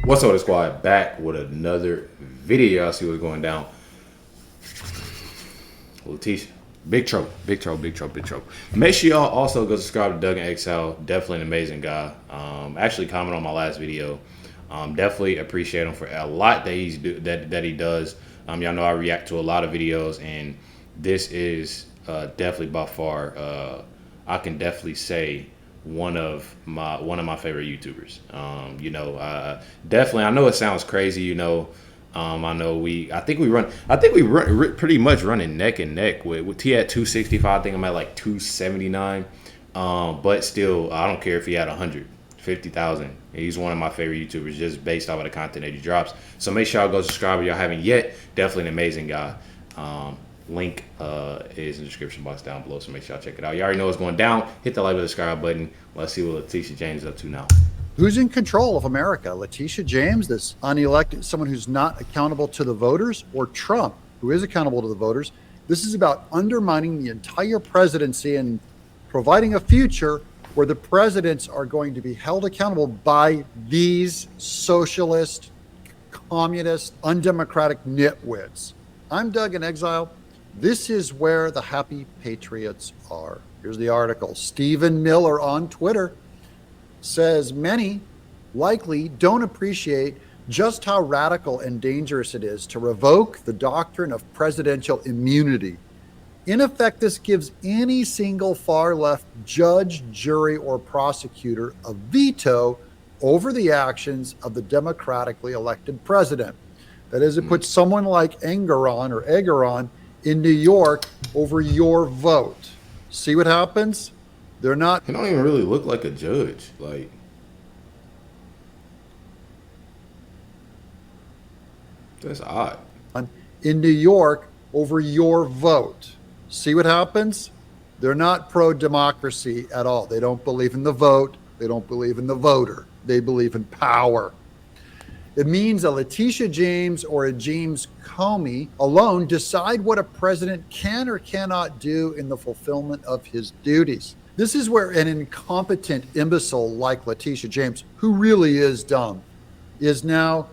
What's up, the squad? Back with another video. Y'all see what's going down. Letitia, big trouble, big trouble, big trouble, big trouble. Make sure y'all also go subscribe to Doug and Exile. Definitely an amazing guy. Actually, comment on my last video. Definitely appreciate him for a lot that that he does. Y'all know I react to a lot of videos, and this is definitely by far. I can definitely say one of my favorite YouTubers. Definitely. I know it sounds crazy. I think we run pretty much running neck and neck with T at 265. I think I'm at like 279. But still, I don't care if he had 150,000. He's one of my favorite YouTubers just based off of the content that he drops. So make sure y'all go subscribe if y'all haven't yet. Definitely an amazing guy. Link is in the description box down below, so make sure y'all check it out. You already know what's going down. Hit the like with the subscribe button. Let's see what Letitia James is up to now. Who's in control of America? Letitia James, this unelected, someone who's not accountable to the voters, or Trump, who is accountable to the voters? This is about undermining the entire presidency and providing a future where the presidents are going to be held accountable by these socialist, communist, undemocratic nitwits. I'm Doug in Exile. This is where the happy patriots are. Here's the article. Stephen Miller on Twitter says many likely don't appreciate just how radical and dangerous it is to revoke the doctrine of presidential immunity. In effect, this gives any single far-left judge, jury, or prosecutor a veto over the actions of the democratically elected president. That is, it puts someone like Engeron in New York over your vote. See what happens? They're not. He don't even really look like a judge. Like, that's odd. In New York over your vote. See what happens? They're not pro-democracy at all. They don't believe in the vote. They don't believe in the voter. They believe in power. It means a Letitia James or a James Comey alone decide what a president can or cannot do in the fulfillment of his duties. This is where an incompetent imbecile like Letitia James, who really is dumb, is now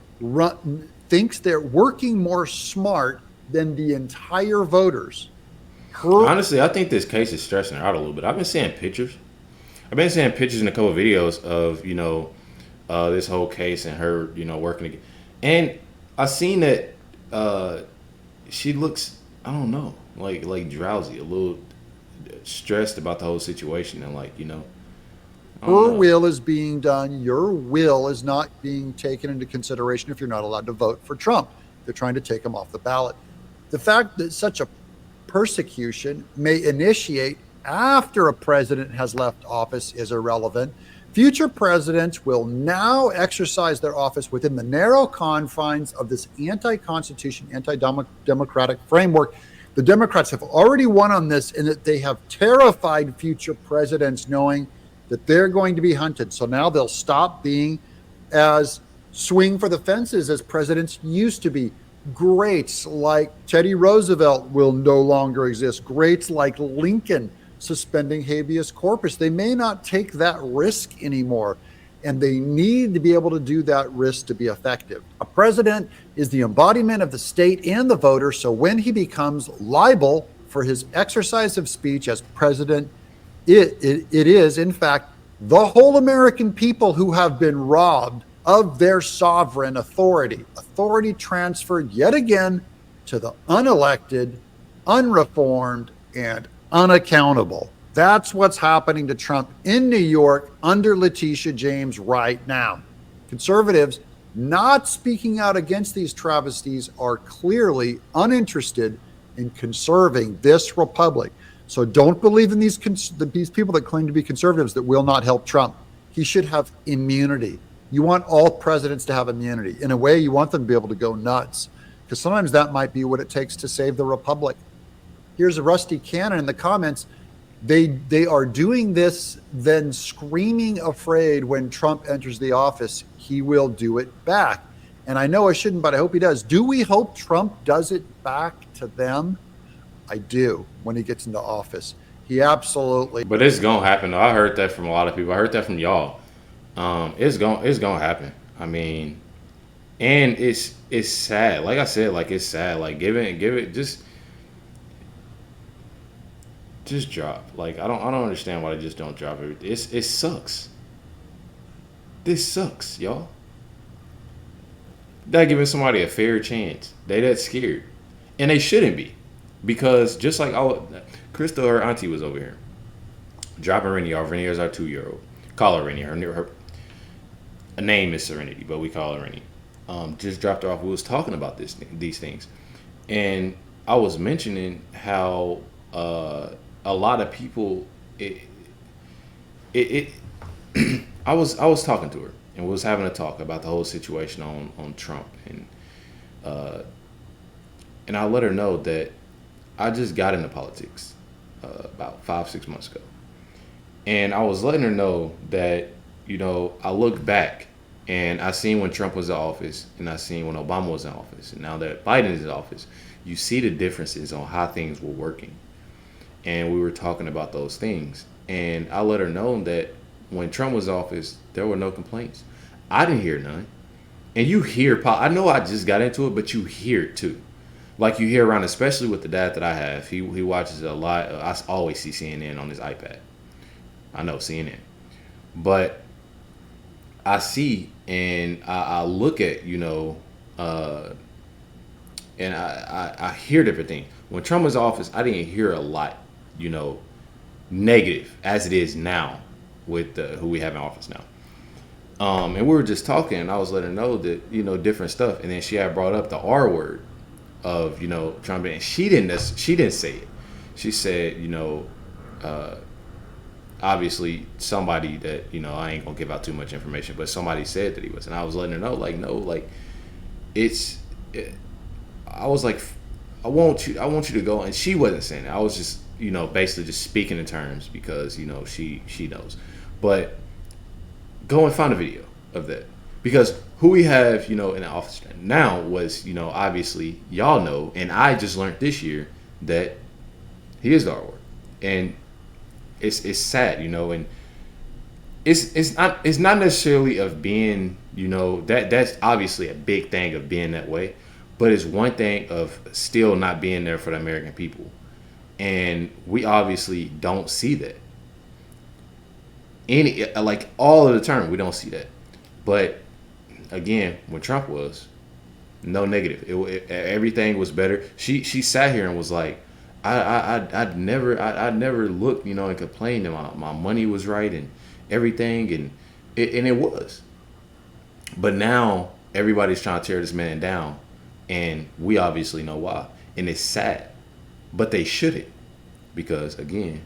thinks they're working more smart than the entire voters. Honestly, I think this case is stressing her out a little bit. I've been seeing pictures. I've been seeing pictures in a couple of videos of, this whole case and her, working again. And I seen that she looks, I don't know, like drowsy, a little stressed about the whole situation, and her will is being done. Your will is not being taken into consideration if you're not allowed to vote for Trump. They're trying to take him off the ballot. The fact that such a persecution may initiate after a president has left office is irrelevant. Future presidents will now exercise their office within the narrow confines of this anti-constitution, anti-democratic framework. The Democrats have already won on this in that they have terrified future presidents knowing that they're going to be hunted. So now they'll stop being as swing for the fences as presidents used to be. Greats like Teddy Roosevelt will no longer exist. Greats like Lincoln suspending habeas corpus. They may not take that risk anymore, and they need to be able to do that risk to be effective. A president is the embodiment of the state and the voter, so when he becomes liable for his exercise of speech as president, it is, in fact, the whole American people who have been robbed of their sovereign authority transferred yet again to the unelected, unreformed, and unaccountable. That's what's happening to Trump in New York under Letitia James right now. Conservatives not speaking out against these travesties are clearly uninterested in conserving this republic. So don't believe in these people that claim to be conservatives that will not help Trump. He should have immunity. You want all presidents to have immunity. In a way, you want them to be able to go nuts, because sometimes that might be what it takes to save the republic. Here's a Rusty Cannon in the comments. They are doing this, then screaming afraid when Trump enters the office, he will do it back. And I know I shouldn't, but I hope he does. Do we hope Trump does it back to them? I do, when he gets into office. He absolutely. But it's gonna happen. I heard that from a lot of people. I heard that from y'all. It's gonna happen. I mean, And it's sad. Like I said, like it's sad. Like give it just drop. Like I don't understand why they just don't drop it. It sucks. This sucks, y'all. Not giving somebody a fair chance. They that scared, and they shouldn't be, because just like Crystal, her auntie was over here dropping Rennie off. Rennie is our 2-year-old. Call her Rennie. Her name is Serenity, but we call her Rennie. Just dropped her off. We was talking about these things, and I was mentioning how a lot of people it I was talking to her and we was having a talk about the whole situation on Trump, uh, and I let her know that I just got into politics about 5 6 months ago, and I was letting her know that I look back and I seen when Trump was in office and I seen when Obama was in office, and now that Biden is in office, you see the differences on how things were working, and we were talking about those things, and I let her know that when Trump was in office, there were no complaints. I didn't hear none. And you hear, I know I just got into it, but you hear it too. Like you hear around, especially with the dad that I have. He watches a lot. I always see CNN on his iPad. I know CNN, but I see and I look at and I hear different things. When Trump was in office, I didn't hear a lot, you know, negative as it is now with who we have in office now. And we were just talking, and I was letting her know that different stuff, and then she had brought up the R word of Trump, and she didn't say it. She said obviously somebody that I ain't gonna give out too much information, but somebody said that he was, and I was letting her know like no, like I was like I want you to go, and she wasn't saying it. I was just basically just speaking in terms because she knows, but go and find a video of that, because who we have in the office now was obviously y'all know, and I just learned this year that he is the R word, and it's sad, and it's not necessarily of being that's obviously a big thing of being that way, but it's one thing of still not being there for the American people, and we obviously don't see that like all of the term. We don't see that, but again, when Trump was no negative, everything was better. She sat here and was like, I'd never look and complain that my money was right and everything, and it was. But now everybody's trying to tear this man down, and we obviously know why, and it's sad, but they shouldn't, because again,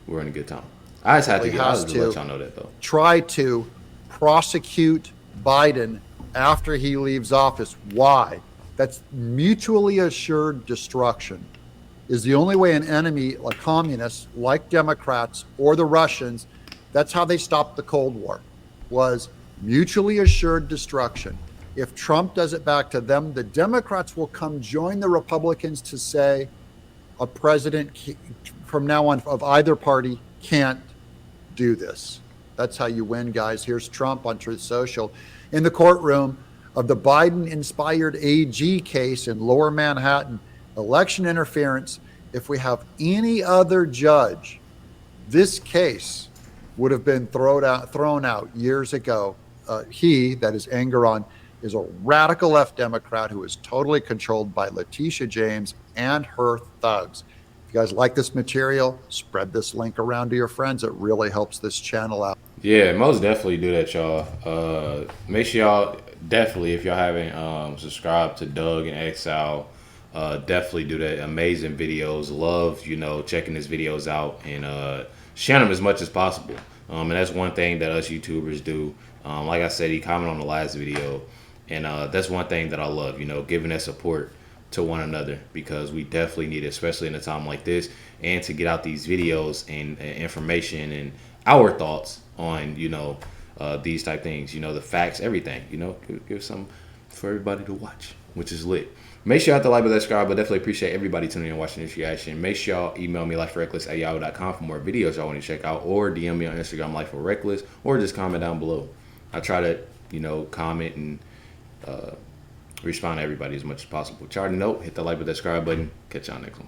we're in a good time. I just had to let y'all know that though. Try to prosecute Biden after he leaves office. Why? That's mutually assured destruction. Is the only way an enemy, like communists, like Democrats or the Russians, that's how they stopped the Cold War, was mutually assured destruction. If Trump does it back to them, the Democrats will come join the Republicans to say a president from now on of either party can't do this. That's how you win, guys. Here's Trump on Truth Social in the courtroom of the Biden-inspired AG case in Lower Manhattan. Election interference. If we have any other judge, this case would have been thrown out years ago. He, that is Engoron, is a radical left Democrat who is totally controlled by Letitia James and her thugs. If you guys like this material, spread this link around to your friends. It really helps this channel out. Yeah, most definitely do that, y'all. Make sure y'all definitely, if y'all haven't subscribed to Doug and Exile, definitely do that. Amazing videos. Love checking his videos out and sharing them as much as possible. And that's one thing that us YouTubers do. Like I said, he commented on the last video, and that's one thing that I love. Giving that support to one another, because we definitely need it, especially in a time like this, and to get out these videos and information and our thoughts on these type things, the facts, everything. Give some for everybody to watch, which is lit. Make sure you hit the like button, subscribe, but definitely appreciate everybody tuning in and watching this reaction. Make sure y'all email me LifeWithRecklezz@yahoo.com for more videos y'all want to check out, or DM me on Instagram LifeWithRecklezz, or just comment down below. I try to comment and respond to everybody as much as possible. Charlie, note, hit the like and subscribe button. Catch y'all next one.